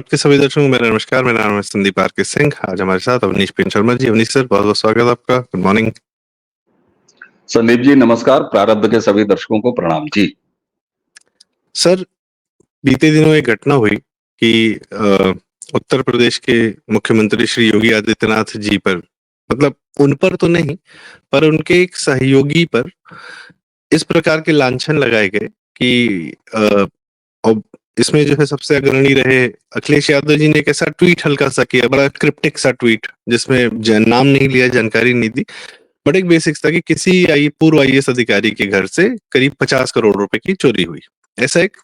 आपके सभी दर्शकों को मेरा नमस्कार। मेरा नाम है संदीप आर के सिंह। आज हमारे साथ अवनीश पिन शर्मा जी। अवनीश सर, बहुत बहुत स्वागत है आपका। Good morning. संदीप जी नमस्कार। प्रारब्ध के सभी दर्शकों को प्रणाम जी। सर, बीते दिनों एक घटना हुई कि उत्तर प्रदेश के मुख्यमंत्री श्री योगी आदित्यनाथ जी पर, मतलब उन पर तो नहीं, पर उनके एक सहयोगी पर इस प्रकार के लांछन लगाए गए कि अब इसमें जो है सबसे अग्रणी रहे अखिलेश यादव जी ने एक ऐसा ट्वीट हल्का सा किया, बड़ा क्रिप्टिक सा ट्वीट, जिसमें नाम नहीं लिया, जानकारी नहीं दी, बट एक बेसिक्स था कि किसी पूर्व आईएएस अधिकारी के घर से करीब 50 करोड़ रुपए की चोरी हुई। ऐसा एक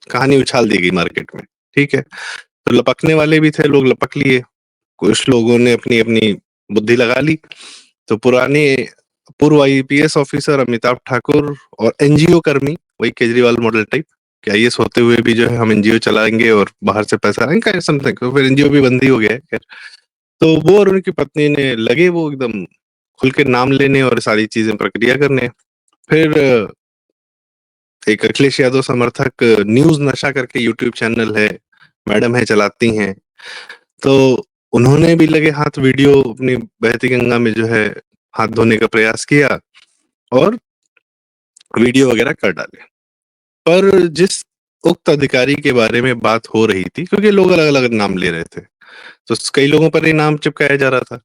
कहानी उछाल दी गई मार्केट में। ठीक है, तो लपकने वाले भी थे, लोग लपक लिए, कुछ लोगों ने अपनी अपनी बुद्धि लगा ली। तो पुराने पूर्व आईपीएस ऑफिसर अमिताभ ठाकुर और एनजीओ कर्मी, वही केजरीवाल मॉडल टाइप, कि आईएएस होते हुए भी जो है हम एनजीओ चलाएंगे और बाहर से पैसा आएंगे समथिंग, तो फिर एनजीओ भी बंद ही हो गया है। खैर, तो वो और उनकी पत्नी ने लगे वो एकदम खुल के नाम लेने और सारी चीजें प्रक्रिया करने। फिर एक अखिलेश यादव समर्थक न्यूज नशा करके यूट्यूब चैनल है, मैडम है चलाती हैं, तो उन्होंने भी लगे हाथ वीडियो अपनी बहती गंगा में जो है हाथ धोने का प्रयास किया और वीडियो वगैरह कर डाले। पर जिस उक्त अधिकारी के बारे में बात हो रही थी, क्योंकि लोग अलग अलग नाम ले रहे थे, तो कई लोगों पर ये नाम चिपकाया जा रहा था,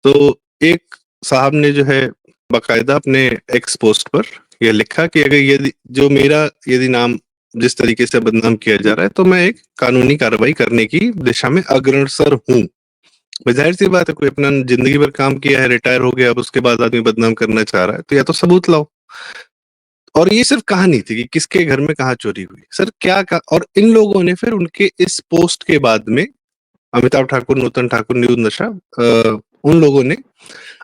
तो एक साहब ने जो है बाकायदा अपने एक्स पोस्ट पर यह लिखा कि अगर यदि नाम जिस तरीके से बदनाम किया जा रहा है, तो मैं एक कानूनी कार्रवाई करने की दिशा में अग्रसर हूँ। जाहिर सी बात है, कोई अपना जिंदगी भर काम किया है, रिटायर हो गया, अब उसके बाद आदमी बदनाम करना चाह रहा है, तो या तो सबूत लाओ। और ये सिर्फ कहानी थी कि किसके घर में कहाँ चोरी हुई, सर और इन लोगों ने फिर उनके इस पोस्ट के बाद में अमिताभ ठाकुर, नूतन ठाकुर, न्यूज नशा, उन लोगों ने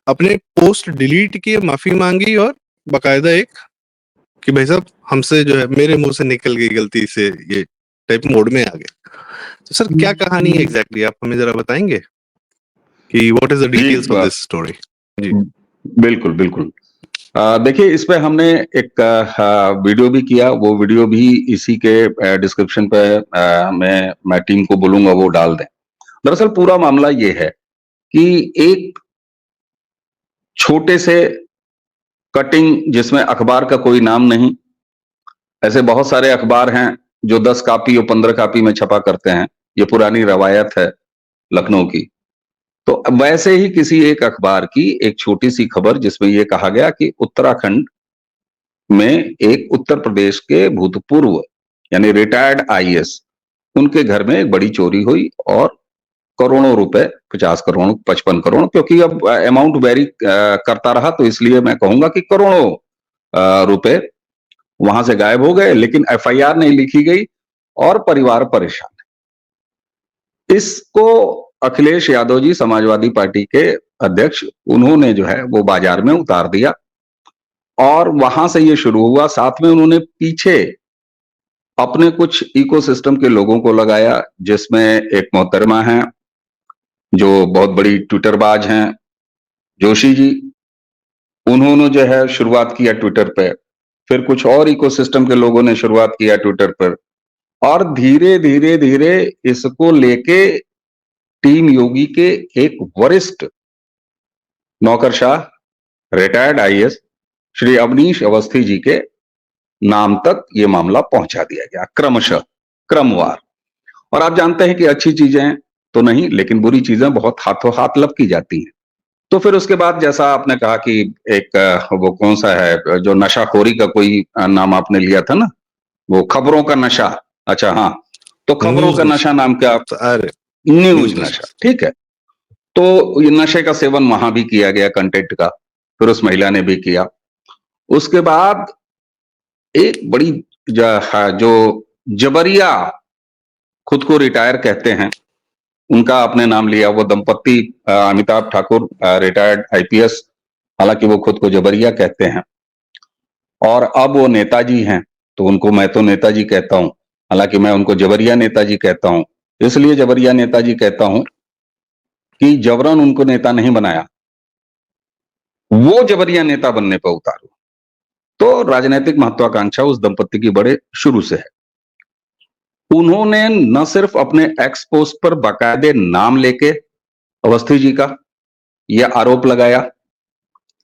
अपने पोस्ट डिलीट किए, माफी मांगी और बकायदा एक कि भाई साहब हमसे जो है, मेरे मुंह से निकल गई गलती से, ये टाइप मोड में आ गए। तो सर क्या कहानी है एग्जैक्टली, आप हमें जरा बताएंगे कि what is the details of this story? जी बिल्कुल बिल्कुल। देखिए, इस पे हमने एक वीडियो भी किया। वो वीडियो भी इसी के डिस्क्रिप्शन पे मैं टीम को बोलूंगा वो डाल दें। दरअसल पूरा मामला ये है कि एक छोटे से कटिंग जिसमें अखबार का कोई नाम नहीं, ऐसे बहुत सारे अखबार हैं जो 10 कॉपी और 15 कॉपी में छपा करते हैं। ये पुरानी रवायत है लखनऊ की। तो वैसे ही किसी एक अखबार की एक छोटी सी खबर जिसमें यह कहा गया कि उत्तराखंड में एक उत्तर प्रदेश के भूतपूर्व यानी रिटायर्ड आईएएस, उनके घर में एक बड़ी चोरी हुई और करोड़ों रुपए, 50 करोड़, 55 करोड़, क्योंकि अब अमाउंट वेरी करता रहा, तो इसलिए मैं कहूंगा कि करोड़ों रुपए वहां से गायब हो गए, लेकिन एफआईआर नहीं लिखी गई और परिवार परेशान है। इसको अखिलेश यादव जी, समाजवादी पार्टी के अध्यक्ष, उन्होंने जो है वो बाजार में उतार दिया और वहां से ये शुरू हुआ। साथ में उन्होंने पीछे अपने कुछ इकोसिस्टम के लोगों को लगाया, जिसमें एक मोहतरमा है जो बहुत बड़ी ट्विटरबाज हैं, जोशी जी। उन्होंने जो है शुरुआत किया ट्विटर पे, फिर कुछ और इकोसिस्टम के लोगों ने शुरुआत किया ट्विटर पर, और धीरे धीरे धीरे इसको लेके टीम योगी के एक वरिष्ठ नौकरशाह, रिटायर्ड आईएएस श्री अवनीश अवस्थी जी के नाम तक ये मामला पहुंचा दिया गया, क्रमशः, क्रमवार। और आप जानते हैं कि अच्छी चीजें तो नहीं, लेकिन बुरी चीजें बहुत हाथों हाथ लपकी जाती हैं। तो फिर उसके बाद जैसा आपने कहा कि एक वो कौन सा है जो नशाखोरी का कोई नाम आपने लिया था ना, वो खबरों का नशा। अच्छा हाँ, तो खबरों का नशा नाम का न्यूज नशा, ठीक है। तो ये नशे का सेवन वहां भी किया गया, कंटेंट का, फिर उस महिला ने भी किया। उसके बाद एक बड़ी जो जबरिया खुद को रिटायर कहते हैं, उनका आपने नाम लिया, वो दंपत्ति अमिताभ ठाकुर, रिटायर्ड आईपीएस, हालांकि वो खुद को जबरिया कहते हैं और अब वो नेताजी हैं, तो उनको मैं तो नेताजी कहता हूं, हालांकि मैं उनको जबरिया नेताजी कहता हूं। इसलिए जबरिया नेताजी कहता हूं कि जबरन उनको नेता नहीं बनाया, वो जबरिया नेता बनने पर उतारू। तो राजनीतिक महत्वाकांक्षा उस दंपत्ति की बड़े शुरू से है। उन्होंने न सिर्फ अपने एक्स पोस्ट पर बाकायदे नाम लेके अवस्थी जी का यह आरोप लगाया,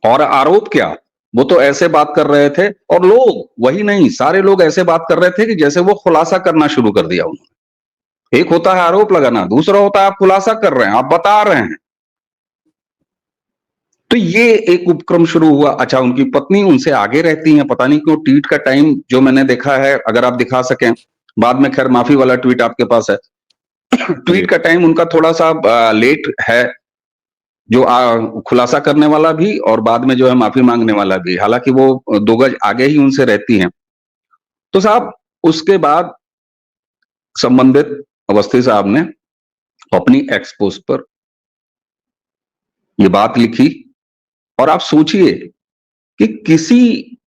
और आरोप क्या, वो तो ऐसे बात कर रहे थे, और लोग वही नहीं, सारे लोग ऐसे बात कर रहे थे कि जैसे वो खुलासा करना शुरू कर दिया उन्होंने। एक होता है आरोप लगाना, दूसरा होता है आप खुलासा कर रहे हैं, आप बता रहे हैं। तो ये एक उपक्रम शुरू हुआ। अच्छा, उनकी पत्नी उनसे आगे रहती हैं, पता नहीं क्यों ट्वीट का टाइम जो मैंने देखा है, अगर आप दिखा सकें बाद में, खैर माफी वाला ट्वीट आपके पास है। ट्वीट का टाइम उनका थोड़ा सा लेट है, जो खुलासा करने वाला भी और बाद में जो है माफी मांगने वाला भी, हालांकि वो 2 गज आगे ही उनसे रहती हैं। तो साहब उसके बाद संबंधित अवस्थी साहब ने अपनी एक्स पोस्ट पर ये बात लिखी, और आप सोचिए कि किसी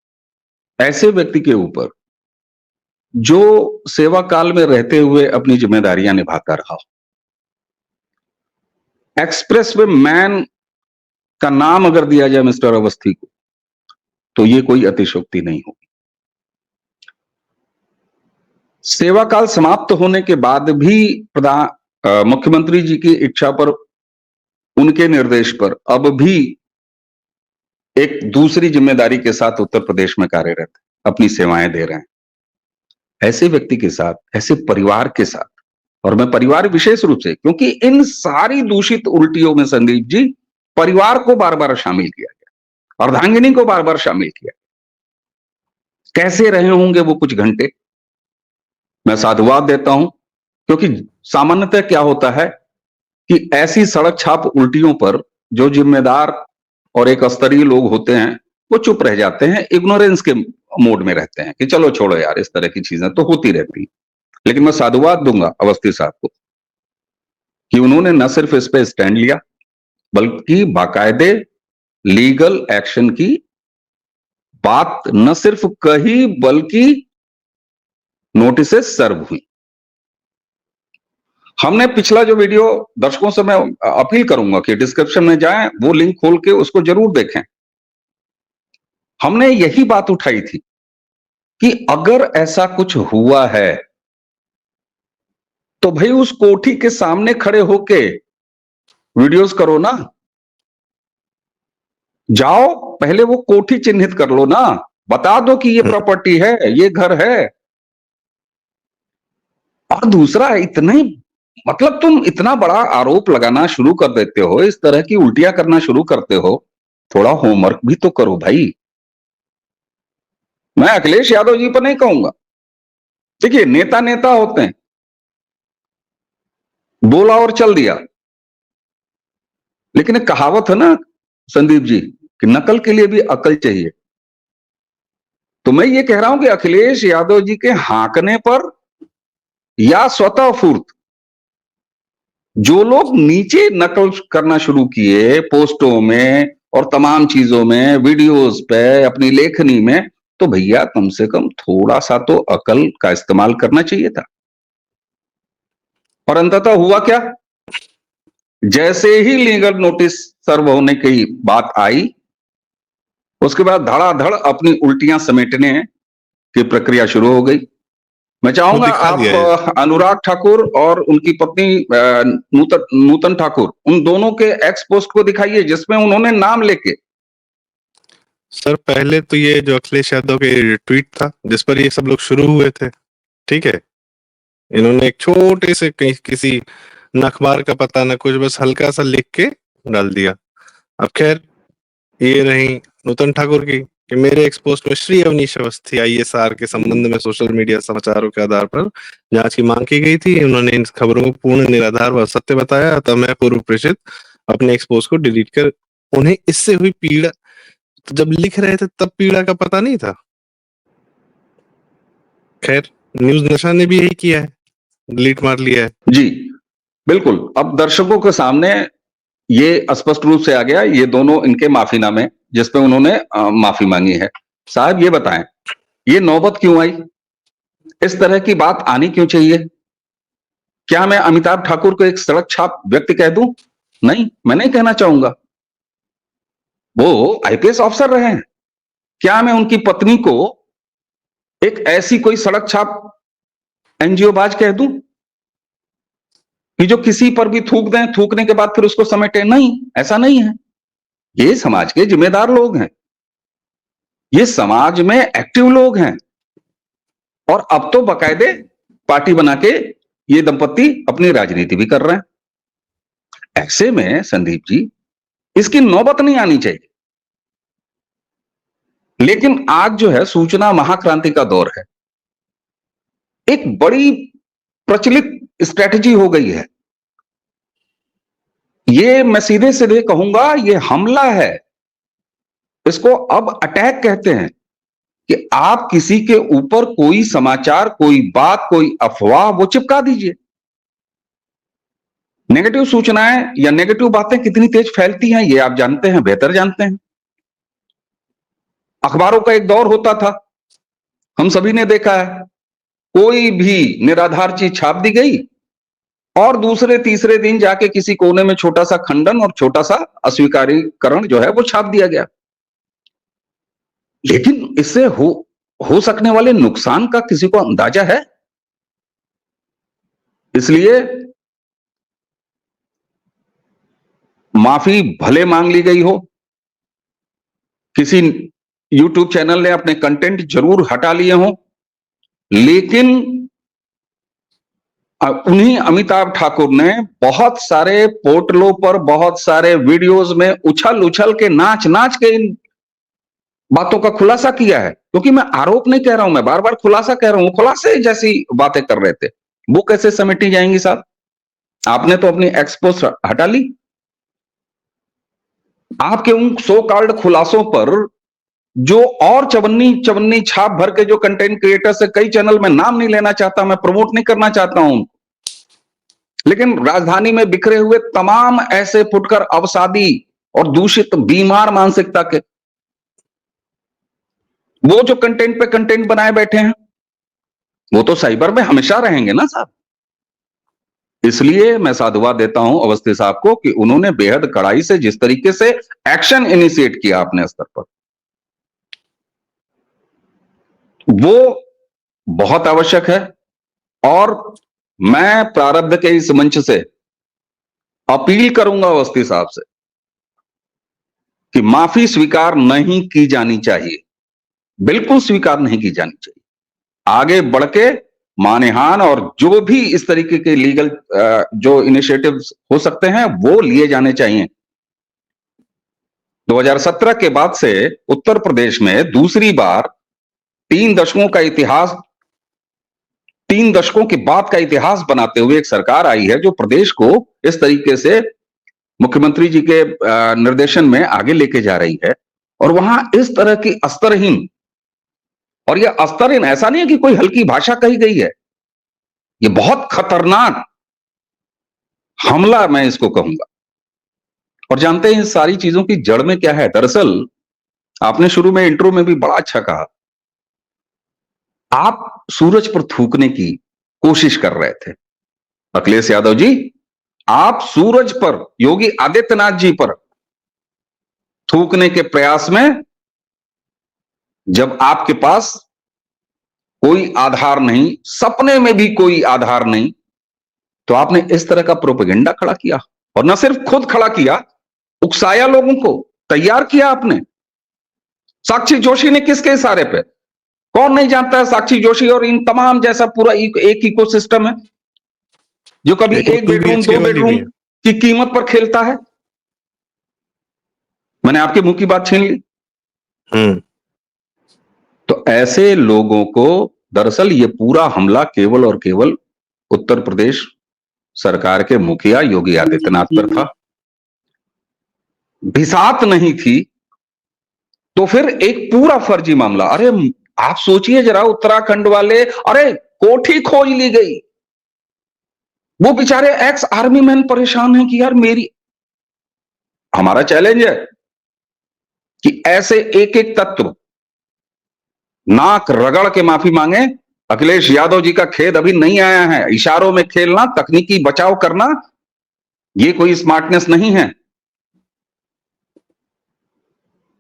ऐसे व्यक्ति के ऊपर जो सेवा काल में रहते हुए अपनी जिम्मेदारियां निभाता रहा, एक्सप्रेस वे मैन का नाम अगर दिया जाए मिस्टर अवस्थी को, तो ये कोई अतिशयोक्ति नहीं होगी। सेवा काल समाप्त होने के बाद भी मुख्यमंत्री जी की इच्छा पर, उनके निर्देश पर अब भी एक दूसरी जिम्मेदारी के साथ उत्तर प्रदेश में कार्यरत अपनी सेवाएं दे रहे हैं। ऐसे व्यक्ति के साथ, ऐसे परिवार के साथ, और मैं परिवार विशेष रूप से, क्योंकि इन सारी दूषित उल्टियों में संदीप जी परिवार को बार बार शामिल किया गया, अर्धांगिनी को बार बार शामिल किया। कैसे रहे होंगे वो कुछ घंटे, मैं साधुवाद देता हूं, क्योंकि सामान्यतः क्या होता है कि ऐसी सड़क छाप उल्टियों पर जो जिम्मेदार और एक स्तरीय लोग होते हैं वो चुप रह जाते हैं, इग्नोरेंस के मोड में रहते हैं कि चलो छोड़ो यार, इस तरह की चीजें तो होती रहती। लेकिन मैं साधुवाद दूंगा अवस्थी साहब को कि उन्होंने न सिर्फ इस पे स्टैंड लिया, बल्कि बाकायदे लीगल एक्शन की बात न सिर्फ कही, बल्कि नोटिसेस सर्व हुई। हमने पिछला जो वीडियो, दर्शकों से मैं अपील करूंगा कि डिस्क्रिप्शन में जाएं, वो लिंक खोल के उसको जरूर देखें। हमने यही बात उठाई थी कि अगर ऐसा कुछ हुआ है तो भाई उस कोठी के सामने खड़े होके वीडियोस करो ना, जाओ पहले वो कोठी चिन्हित कर लो ना, बता दो कि ये प्रॉपर्टी है, ये घर है। और दूसरा, इतने मतलब तुम इतना बड़ा आरोप लगाना शुरू कर देते हो, इस तरह की उल्टियां करना शुरू करते हो, थोड़ा होमवर्क भी तो करो भाई। मैं अखिलेश यादव जी पर नहीं कहूंगा, देखिए नेता नेता होते हैं, बोला और चल दिया, लेकिन एक कहावत है ना संदीप जी कि नकल के लिए भी अकल चाहिए। तो मैं ये कह रहा हूं कि अखिलेश यादव जी के हांकने पर या स्वतः फूर्त जो लोग नीचे नकल करना शुरू किए पोस्टों में और तमाम चीजों में, वीडियोस पे, अपनी लेखनी में, तो भैया कम से कम थोड़ा सा तो अकल का इस्तेमाल करना चाहिए था। और अंततः हुआ क्या, जैसे ही लीगल नोटिस सर्व होने की बात आई, उसके बाद धड़ाधड़ अपनी उल्टियां समेटने की प्रक्रिया शुरू हो गई। मैं चाहूंगा आप अनुराग ठाकुर और उनकी पत्नी नूतन ठाकुर, उन दोनों के एक्स पोस्ट को दिखाइए जिसमें उन्होंने नाम लेके। सर पहले तो ये जो अखिलेश यादव के ट्वीट था जिस पर ये सब लोग शुरू हुए थे, ठीक है, इन्होंने एक छोटे से किसी न अखबार का पता न कुछ, बस हल्का सा लिख के डाल दिया। अब खैर ये रही नूतन ठाकुर की कि मेरे एक्सपोस्ट में श्री अवनीश अवस्थी ISR के संबंध में सोशल मीडिया समाचारों के आधार पर जांच की मांग की गई थी। उन्होंने इन खबरों को पूर्ण निराधार व असत्य बताया, अतः मैं पूर्व प्रेषित अपने एक्सपोस्ट को डिलीट कर, उन्हें इससे हुई पीड़ा, तो जब लिख रहे थे तब पीड़ा का पता नहीं था। खैर न्यूज नशा ने भी यही किया है, डिलीट मार लिया है। जी बिल्कुल, अब दर्शकों के सामने ये स्पष्ट रूप से आ गया, ये दोनों इनके माफीनामे जिसपे उन्होंने माफी मांगी है। साहब ये बताएं, ये नौबत क्यों आई, इस तरह की बात आनी क्यों चाहिए? क्या मैं अमिताभ ठाकुर को एक सड़क छाप व्यक्ति कह दूं? नहीं, मैं नहीं कहना चाहूंगा। वो IPS ऑफिसर रहे हैं। क्या मैं उनकी पत्नी को एक ऐसी कोई सड़क छाप एनजीओबाज कह दूं कि जो किसी पर भी थूक दें, थूकने के बाद फिर उसको समेटे? नहीं, ऐसा नहीं है। ये समाज के जिम्मेदार लोग हैं, ये समाज में एक्टिव लोग हैं, और अब तो बाकायदे पार्टी बना के ये दंपत्ति अपनी राजनीति भी कर रहे हैं। ऐसे में संदीप जी, इसकी नौबत नहीं आनी चाहिए। लेकिन आज जो है सूचना महाक्रांति का दौर है, एक बड़ी प्रचलित स्ट्रेटजी हो गई है। ये मैं सीधे सीधे कहूंगा, ये हमला है। इसको अब अटैक कहते हैं कि आप किसी के ऊपर कोई समाचार, कोई बात, कोई अफवाह वो चिपका दीजिए। नेगेटिव सूचनाएं या नेगेटिव बातें कितनी तेज फैलती हैं ये आप जानते हैं, बेहतर जानते हैं। अखबारों का एक दौर होता था, हम सभी ने देखा है, कोई भी निराधार चीज छाप दी गई और दूसरे तीसरे दिन जाके किसी कोने में छोटा सा खंडन और छोटा सा अस्वीकारीकरण जो है वो छाप दिया गया। लेकिन इससे हो सकने वाले नुकसान का किसी को अंदाजा है? इसलिए माफी भले मांग ली गई हो, किसी यूट्यूब चैनल ने अपने कंटेंट जरूर हटा लिए हों, लेकिन उन्हीं अमिताभ ठाकुर ने बहुत सारे पोर्टलों पर, बहुत सारे वीडियोस में उछल उछल के, नाच नाच के इन बातों का खुलासा किया है। क्योंकि मैं आरोप नहीं कह रहा हूं, मैं बार बार खुलासा कह रहा हूं, खुलासे जैसी बातें कर रहे थे। वो कैसे समेटी जाएंगी साहब? आपने तो अपनी एक्सपोज हटा ली। आपके उन सो कॉल्ड खुलासों पर जो और चवन्नी चवन्नी छाप भर के जो कंटेंट क्रिएटर्स है, कई चैनल में नाम नहीं लेना चाहता, मैं प्रमोट नहीं करना चाहता हूं, लेकिन राजधानी में बिखरे हुए तमाम ऐसे फुटकर अवसादी और दूषित बीमार मानसिकता के वो जो कंटेंट पे कंटेंट बनाए बैठे हैं, वो तो साइबर में हमेशा रहेंगे ना साहब। इसलिए मैं साधुवाद देता हूं अवस्थी साहब को कि उन्होंने बेहद कड़ाई से जिस तरीके से एक्शन इनिशिएट किया अपने स्तर पर, वो बहुत आवश्यक है। और मैं प्रारब्ध के इस मंच से अपील करूंगा अवस्थी साहब से कि माफी स्वीकार नहीं की जानी चाहिए, बिल्कुल स्वीकार नहीं की जानी चाहिए। आगे बढ़ के मानहानि और जो भी इस तरीके के लीगल जो इनिशिएटिव्स हो सकते हैं वो लिए जाने चाहिए। 2017 के बाद से उत्तर प्रदेश में दूसरी बार 3 दशकों का इतिहास, 3 दशकों के बाद का इतिहास बनाते हुए एक सरकार आई है जो प्रदेश को इस तरीके से मुख्यमंत्री जी के निर्देशन में आगे लेके जा रही है। और वहां इस तरह की अस्तरहीन, और यह अस्तरहीन ऐसा नहीं है कि कोई हल्की भाषा कही गई है, यह बहुत खतरनाक हमला मैं इसको कहूंगा। और जानते हैं इस सारी चीजों की जड़ में क्या है? दरअसल आपने शुरू में इंट्रो में भी बड़ा अच्छा कहा, आप सूरज पर थूकने की कोशिश कर रहे थे अखिलेश यादव जी। आप सूरज पर, योगी आदित्यनाथ जी पर थूकने के प्रयास में, जब आपके पास कोई आधार नहीं, सपने में भी कोई आधार नहीं, तो आपने इस तरह का प्रोपेगेंडा खड़ा किया। और न सिर्फ खुद खड़ा किया, उकसाया, लोगों को तैयार किया आपने। साक्षी जोशी ने किसके इशारे पे? कौन नहीं जानता है साक्षी जोशी और इन तमाम जैसा पूरा एक इकोसिस्टम है जो कभी एक बेडरूम, 2 बेडरूम की कीमत पर खेलता है। मैंने आपके मुंह की बात छीन ली। तो ऐसे लोगों को दरअसल ये पूरा हमला केवल और केवल उत्तर प्रदेश सरकार के मुखिया योगी आदित्यनाथ पर था। भिसात नहीं थी तो फिर एक पूरा फर्जी मामला। अरे आप सोचिए जरा, उत्तराखंड वाले, अरे कोठी खोज ली गई, वो बेचारे एक्स आर्मी मैन परेशान हैं कि यार मेरी, हमारा चैलेंज है कि ऐसे एक एक तत्व नाक रगड़ के माफी मांगे। अखिलेश यादव जी का खेद अभी नहीं आया है। इशारों में खेलना, तकनीकी बचाव करना, ये कोई स्मार्टनेस नहीं है।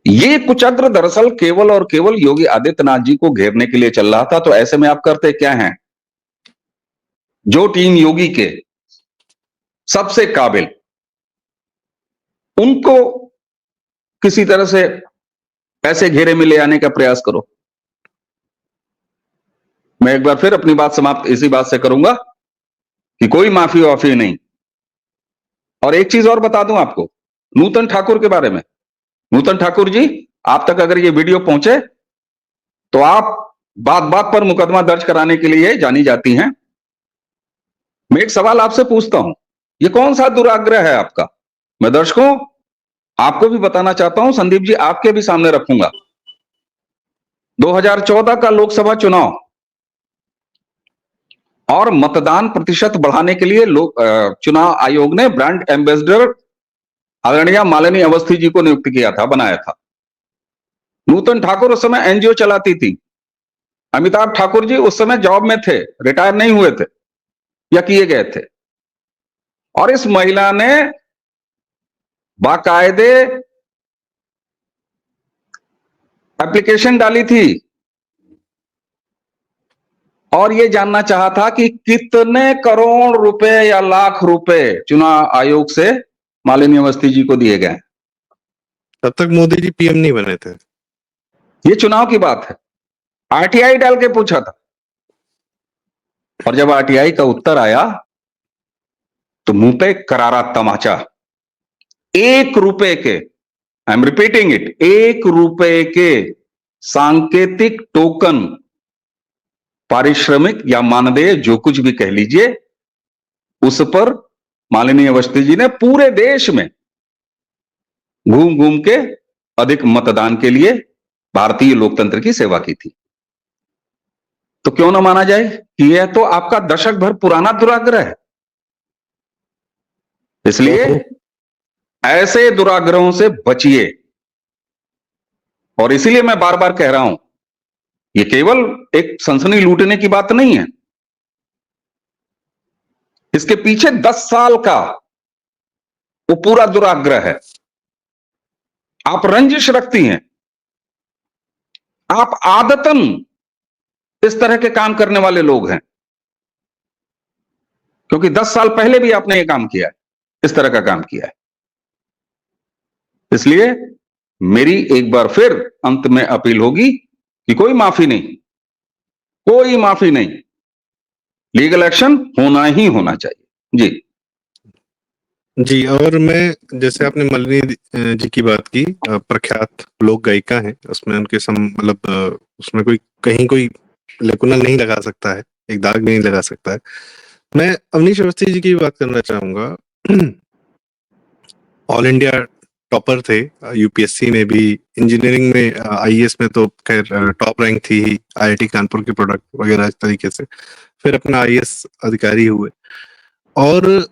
ये कुचक्र दरअसल केवल और केवल योगी आदित्यनाथ जी को घेरने के लिए चल रहा था। तो ऐसे में आप करते क्या हैं? जो टीम योगी के सबसे काबिल, उनको किसी तरह से ऐसे घेरे में ले आने का प्रयास करो। मैं एक बार फिर अपनी बात समाप्त इसी बात से करूंगा कि कोई माफी वाफी नहीं। और एक चीज और बता दूं आपको नूतन ठाकुर के बारे में। नूतन ठाकुर जी, आप तक अगर ये वीडियो पहुंचे तो आप बात बात पर मुकदमा दर्ज कराने के लिए जानी जाती हैं। मैं एक सवाल आपसे पूछता हूं, ये कौन सा दुराग्रह है आपका? मैं दर्शकों आपको भी बताना चाहता हूं, संदीप जी आपके भी सामने रखूंगा। 2014 का लोकसभा चुनाव और मतदान प्रतिशत बढ़ाने के लिए चुनाव आयोग ने ब्रांड एम्बेसडर आदरणीय मालिनी अवस्थी जी को नियुक्त किया था, बनाया था। नूतन ठाकुर उस समय एनजीओ चलाती थी। अमिताभ ठाकुर जी उस समय जॉब में थे, रिटायर नहीं हुए थे या किए गए थे। और इस महिला ने बाकायदे एप्लीकेशन डाली थी और यह जानना चाहा था कि कितने करोड़ रुपए या लाख रुपए चुनाव आयोग से मालिनी अवस्थी जी को दिए गए। तब तक मोदी जी पीएम नहीं बने थे। ये चुनाव की बात है। आरटीआई डाल के पूछा था और जब आरटीआई का उत्तर आया तो मुंह पे करारा तमाचा। 1 रुपए के, आई एम रिपीटिंग इट, 1 रुपए के सांकेतिक टोकन, पारिश्रमिक या मानदेय जो कुछ भी कह लीजिए, उस पर मालिनी अवस्थी जी ने पूरे देश में घूम घूम के अधिक मतदान के लिए भारतीय लोकतंत्र की सेवा की थी। तो क्यों ना माना जाए कि यह तो आपका दशक भर पुराना दुराग्रह है। इसलिए ऐसे दुराग्रहों से बचिए। और इसीलिए मैं बार बार कह रहा हूं, यह केवल एक सनसनी लूटने की बात नहीं है। इसके पीछे 10 साल का वो पूरा दुराग्रह है। आप रंजिश रखती हैं, आप आदतन इस तरह के काम करने वाले लोग हैं, क्योंकि 10 साल पहले भी आपने ये काम किया है, इस तरह का काम किया है। इसलिए मेरी एक बार फिर अंत में अपील होगी कि कोई माफी नहीं, कोई माफी नहीं, लीगल एक्शन होना ही होना चाहिए। जी जी। और मैं, जैसे आपने मालिनी जी की बात की, प्रख्यात लोक गायिका हैं, उसमें उनके मतलब उसमें कोई कहीं कोई लेकुना नहीं लगा सकता है, एक दाग नहीं लगा सकता है। मैं अवनीश अवस्थी जी की बात करना चाहूंगा। ऑल इंडिया टॉपर थे, यूपीएससी में भी, इंजीनियरिंग में, आईएएस में तो खैर टॉप रैंक थी ही, आईआईटी कानपुर के प्रोडक्ट वगैरह इस तरीके से। फिर अपना आईएएस अधिकारी हुए और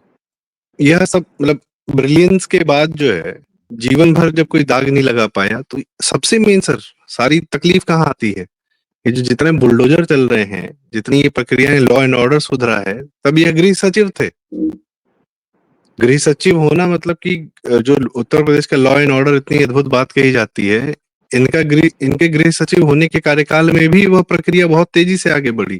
यह सब मतलब ब्रिलियंस के बाद जो है, जीवन भर जब कोई दाग नहीं लगा पाया, तो सबसे मेन सर सारी तकलीफ कहाँ आती है? ये जो जितने बुलडोजर चल रहे हैं, जितनी ये प्रक्रियाएं, लॉ एंड ऑर्डर सुधरा है, तब यह गृह सचिव थे। गृह सचिव होना मतलब कि जो उत्तर प्रदेश का लॉ एंड ऑर्डर इतनी अद्भुत बात कही जाती है, इनके गृह सचिव होने के कार्यकाल में भी वह प्रक्रिया बहुत तेजी से आगे बढ़ी।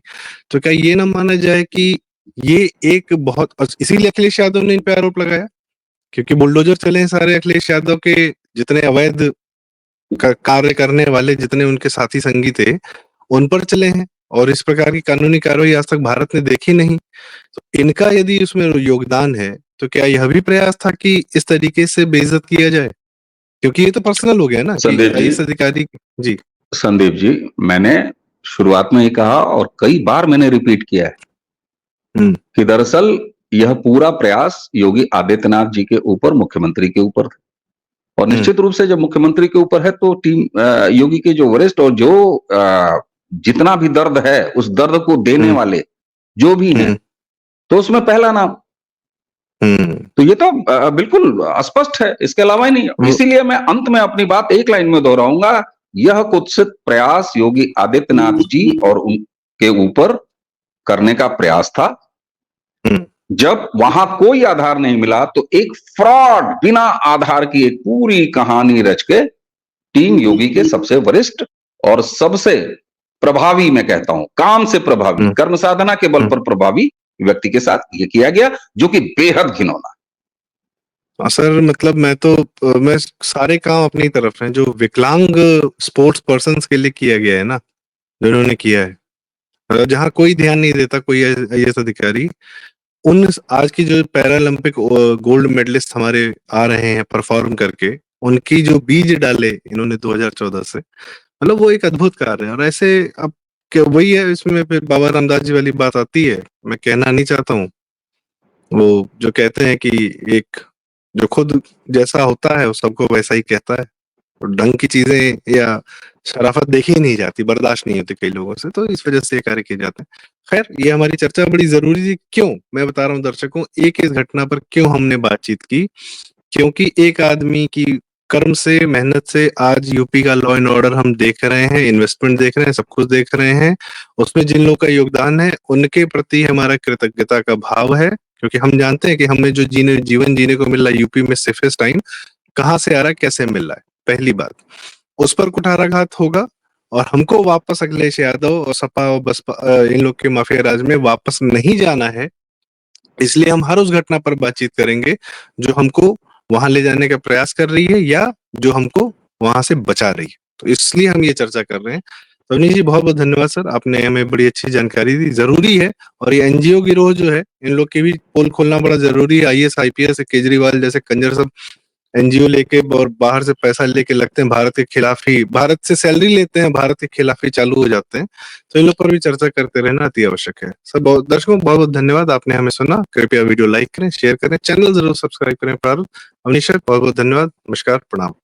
तो क्या ये ना माना जाए कि ये एक बहुत, इसीलिए अखिलेश यादव ने इन पे आरोप लगाया, क्योंकि बुलडोजर चले हैं सारे अखिलेश यादव के, जितने अवैध कार्य करने वाले जितने उनके साथी संगी थे उन पर चले हैं, और इस प्रकार की कानूनी कार्रवाई आज तक भारत ने देखी नहीं। तो इनका यदि उसमें योगदान है, तो क्या यह भी प्रयास था कि इस तरीके से बेइज्जत किया जाए? क्योंकि ये तो पर्सनल हो गया ना कि आईएएस अधिकारी। जी संदीप जी, मैंने शुरुआत में ही कहा और कई बार मैंने रिपीट किया है कि दरअसल यह पूरा प्रयास योगी आदित्यनाथ जी के ऊपर, मुख्यमंत्री के ऊपर था। और निश्चित रूप से जब मुख्यमंत्री के ऊपर है तो टीम योगी के जो वरिष्ठ और जो जितना भी दर्द है उस दर्द को देने वाले जो भी हैं, तो उसमें पहला नाम। तो ये तो बिल्कुल स्पष्ट है, इसके अलावा ही नहीं। इसीलिए मैं अंत में अपनी बात एक लाइन में दोहराऊंगा, यह कुत्सित प्रयास योगी आदित्यनाथ जी और उनके ऊपर करने का प्रयास था। जब वहां कोई आधार नहीं मिला तो एक फ्रॉड, बिना आधार की एक पूरी कहानी रच के टीम योगी के सबसे वरिष्ठ और सबसे प्रभावी, मैं कहता हूं काम से प्रभावी, कर्म साधना के बल पर प्रभावी व्यक्ति के साथ ये किया गया, जो कि बेहद घिनौना। सर मतलब मैं सारे काम अपनी तरफ हैं जो विकलांग स्पोर्ट्स पर्सन्स के लिए किया गया है ना, जो इन्होंने किया है, जहाँ कोई ध्यान नहीं देता कोई आईएएस अधिकारी, उन आज की जो पैरालंपिक गोल्ड मेडलिस्ट हमारे आ रहे हैं परफॉर्म करके, उनकी जो बीज डाले इन्होंने 2014 से, मतलब वो एक अद्भुत कार्य है। और ऐसे अब वही है, इसमें फिर बाबा रामदास जी वाली बात आती है, मैं कहना नहीं चाहता हूँ, वो जो कहते हैं कि एक जो खुद जैसा होता है वो सबको वैसा ही कहता है, और ढंग की चीजें या शराफत देखी नहीं जाती, बर्दाश्त नहीं होती कई लोगों से, तो इस वजह से ये कार्य किए जाते हैं। खैर, ये हमारी चर्चा बड़ी जरूरी थी। क्यों? मैं बता रहा हूँ दर्शकों, इस घटना पर क्यों हमने बातचीत की, क्योंकि एक आदमी की कर्म से, मेहनत से आज यूपी का लॉ एंड ऑर्डर हम देख रहे हैं, इन्वेस्टमेंट देख रहे हैं, सब कुछ देख रहे हैं। उसमें जिन लोगों का योगदान है उनके प्रति हमारा कृतज्ञता का भाव है, क्योंकि हम जानते हैं कि हमें जो जीवन जीने को मिल रहा है यूपी में सेफेस्ट टाइम, कहाँ से आ रहा है, कैसे मिल रहा है, पहली बात। उस पर कुठाराघात होगा और हमको वापस अखिलेश यादव और सपा और बसपा इन लोग के माफिया राज में वापस नहीं जाना है। इसलिए हम हर उस घटना पर बातचीत करेंगे जो हमको वहां ले जाने का प्रयास कर रही है या जो हमको वहां से बचा रही है। तो इसलिए हम ये चर्चा कर रहे हैं। तो अवनीश जी, बहुत बहुत धन्यवाद सर, आपने हमें बड़ी अच्छी जानकारी दी। जरूरी है, और ये एनजीओ गिरोह जो है, इन लोग की भी पोल खोलना बड़ा जरूरी है। आईएएस आईपीएस केजरीवाल जैसे कंजर सब एनजीओ लेके और बाहर से पैसा लेके लगते हैं भारत के खिलाफ ही, भारत से सैलरी लेते हैं, भारत के खिलाफ ही चालू हो जाते हैं। तो इन लोग पर भी चर्चा करते रहना अति आवश्यक है। सब दर्शकों बहुत बहुत धन्यवाद, आपने हमें सुना। कृपया वीडियो लाइक करें, शेयर करें, चैनल जरूर सब्सक्राइब करें। प्रारूप अवनीश सर, बहुत बहुत धन्यवाद। नमस्कार, प्रणाम।